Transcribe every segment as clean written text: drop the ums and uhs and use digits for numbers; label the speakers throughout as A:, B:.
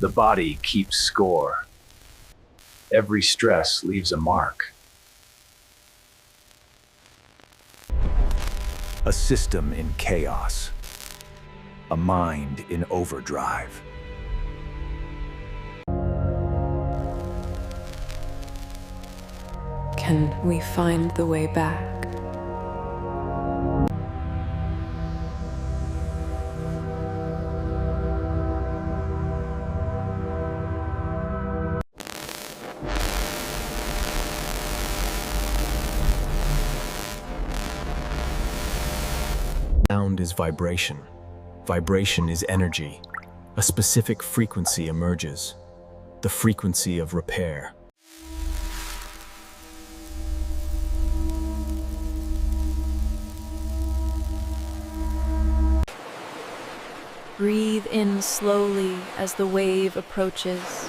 A: The body keeps score. Every stress leaves a mark. A system in chaos. A mind in overdrive.
B: Can we find the way back?
C: Sound is vibration. Vibration is energy. A specific frequency emerges. The frequency of repair.
D: Breathe in slowly as the wave approaches,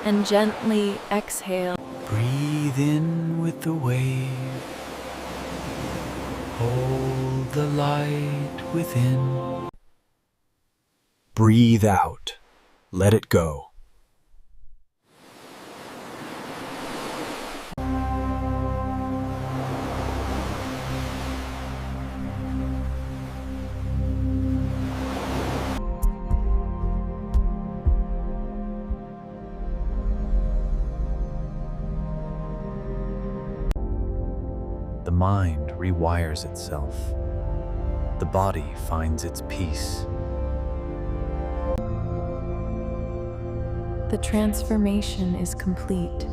D: and gently exhale.
E: Breathe in with the wave. Hold the light within.
C: Breathe out. Let it go.
E: The mind rewires itself. The body finds its peace.
D: The transformation is complete.